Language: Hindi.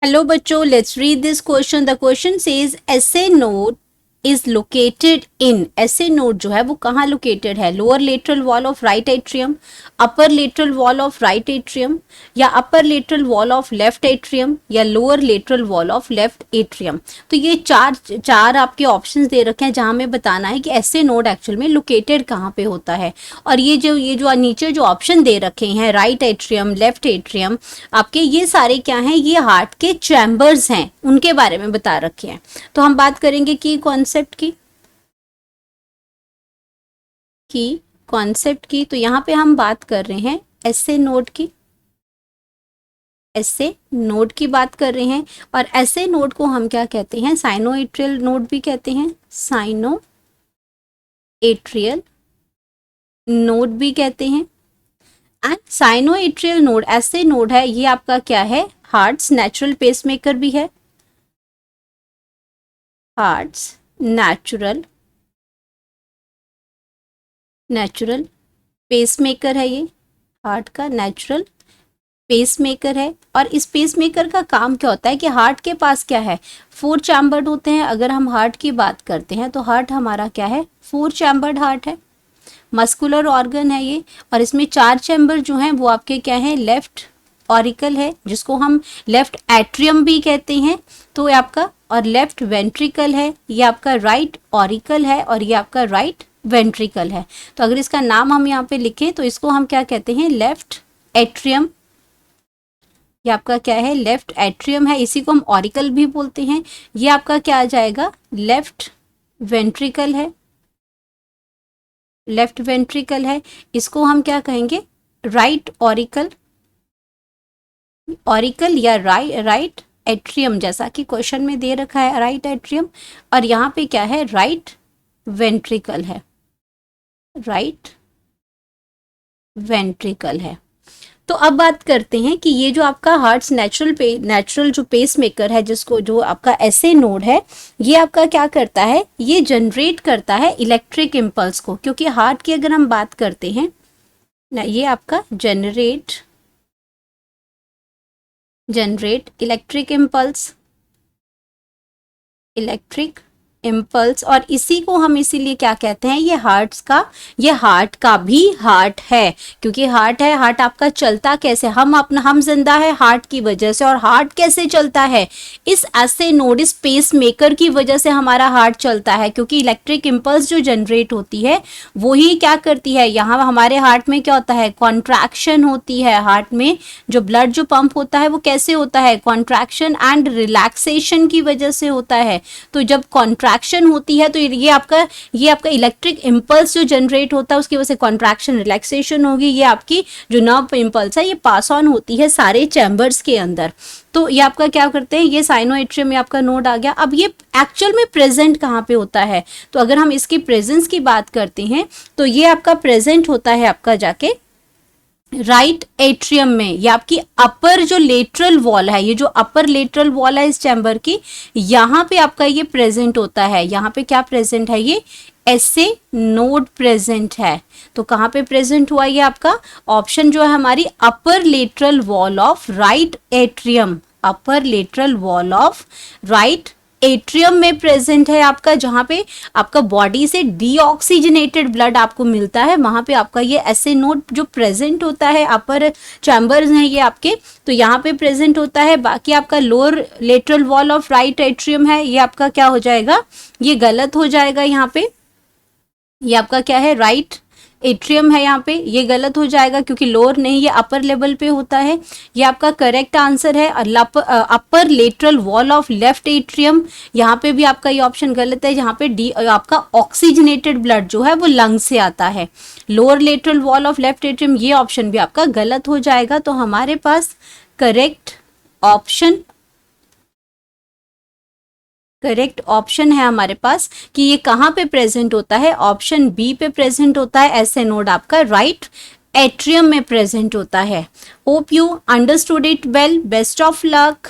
Hello बच्चों, let's read this question. The question says SA node is located in, SA node जो है वो कहाँ located है? Lower lateral wall of right atrium, upper lateral wall of right atrium या upper lateral wall of left atrium या lower lateral wall of left atrium. तो ये चार आपके ऑप्शंस दे रखे हैं जहाँ हमें बताना है कि SA नोड एक्चुअल में लोकेटेड कहाँ पे होता है. और ये जो नीचे जो ऑप्शन दे रखे हैं राइट एट्रियम, लेफ्ट एट्रियम, आपके ये सारे क्या हैं? ये हार्ट के चैम्बर्स हैं, उनके बारे में बता रखे हैं. तो हम बात करेंगे की कॉन्सेप्ट की. तो यहाँ पे हम बात कर रहे हैं SA नोड की. SA नोड की बात कर रहे हैं. और SA नोड को हम क्या कहते हैं? साइनोएट्रियल नोड भी कहते हैं, साइनोएट्रियल नोड भी कहते हैं. एंड साइनोएट्रियल नोड ऐसे नोड है, ये आपका क्या है? हार्ट्स नेचुरल पेसमेकर भी है. हार्ट्स नेचुरल पेसमेकर है. ये हार्ट का नेचुरल पेसमेकर है. और इस पेसमेकर का काम क्या होता है कि हार्ट के पास क्या है? 4 चैम्बर्ड होते हैं. अगर हम हार्ट की बात करते हैं तो हार्ट हमारा क्या है? 4 चैम्बर्ड हार्ट है, मस्कुलर ऑर्गन है ये. और इसमें 4 चैम्बर जो हैं वो आपके क्या है? लेफ्ट ऑरिकल है, जिसको हम लेफ्ट एट्रियम भी कहते हैं, तो ये आपका, और लेफ्ट वेंट्रिकल है, ये आपका राइट ऑरिकल है, और ये आपका राइट वेंट्रिकल है. तो अगर इसका नाम हम यहाँ पे लिखें तो इसको हम क्या कहते हैं? Left atrium. ये आपका क्या है? लेफ्ट एट्रियम है. इसी को हम ऑरिकल भी बोलते हैं. ये आपका क्या आ जाएगा? लेफ्ट वेंट्रिकल है. लेफ्ट वेंट्रिकल है. इसको हम क्या कहेंगे? राइट ऑरिकल या राइट एट्रियम, जैसा कि क्वेश्चन में दे रखा है राइट एट्रियम. और यहाँ पे क्या है? राइट वेंट्रिकल है. राइट वेंट्रिकल है. तो अब बात करते हैं कि ये जो आपका हार्ट्स नेचुरल जो पेसमेकर है, जिसको जो आपका SA नोड है, ये आपका क्या करता है? ये जनरेट करता है इलेक्ट्रिक इम्पल्स को. क्योंकि हार्ट की अगर हम बात करते हैं ना, ये आपका जनरेट इलेक्ट्रिक इम्पल्स. और इसी को हम इसीलिए क्या कहते हैं? ये हार्ट का भी हार्ट है. क्योंकि हार्ट है, हार्ट आपका चलता कैसे? हम जिंदा है हार्ट की वजह से. और हार्ट कैसे चलता है? इस SA नोड, इस पेस मेकर की वजह से हमारा हार्ट चलता है. क्योंकि इलेक्ट्रिक इम्पल्स जो जनरेट होती है वो ही क्या करती है? यहाँ हमारे हार्ट में क्या होता है? कॉन्ट्रैक्शन होती है. हार्ट में जो ब्लड जो पंप होता है वो कैसे होता है? कॉन्ट्रैक्शन एंड रिलैक्सेशन की वजह से होता है. तो जब कॉन्ट्रैक्शन होती है तो ये आपका इलेक्ट्रिक इम्पल्स जो जनरेट होता है उसकी वजह से कॉन्ट्रैक्शन रिलैक्सेशन होगी. ये आपकी जो नर्व इम्पल्स है ये पास ऑन होती है सारे चैम्बर्स के अंदर. तो ये आपका क्या करते हैं? ये साइनोएट्रियम में आपका नोड आ गया. अब ये एक्चुअल में प्रेजेंट कहाँ पे होता है? तो अगर हम इसकी प्रेजेंस की बात करते हैं तो ये आपका प्रेजेंट होता है आपका जाके राइट एट्रियम में. ये आपकी अपर जो लेटरल वॉल है, ये जो अपर लेटरल वॉल है इस चैम्बर की, यहाँ पे आपका ये प्रेजेंट होता है. यहाँ पे क्या प्रेजेंट है? ये SA नोड प्रेजेंट है. तो कहाँ पे प्रेजेंट हुआ? ये आपका ऑप्शन जो है हमारी upper lateral wall of right atrium. Upper lateral wall of right atrium में प्रेजेंट है आपका, जहाँ पे आपका बॉडी से डीऑक्सीजनेटेड ब्लड आपको मिलता है. वहाँ पे आपका ये SA नोड जो प्रेजेंट होता है, अपर चैम्बर्स हैं ये आपके, तो यहाँ पे प्रेजेंट होता है. बाकी आपका lower lateral wall of right atrium है, ये आपका क्या हो जाएगा? ये गलत हो जाएगा. यहाँ पे ये आपका क्या है? राइट एट्रियम है. यहाँ पे ये गलत हो जाएगा क्योंकि लोअर नहीं, ये अपर लेवल पे होता है. ये आपका करेक्ट आंसर है upper lateral wall of left atrium. यहाँ पे भी आपका ये ऑप्शन गलत है. यहाँ पे आपका ऑक्सीजनेटेड ब्लड जो है वो लंग से आता है. Lower lateral wall of left atrium, ये ऑप्शन भी आपका गलत हो जाएगा. तो हमारे पास करेक्ट ऑप्शन है हमारे पास कि ये कहाँ पे प्रेजेंट होता है? ऑप्शन B पे प्रेजेंट होता है. SA नोड आपका राइट एट्रियम में प्रेजेंट होता है. Hope you understood it well. Best of luck.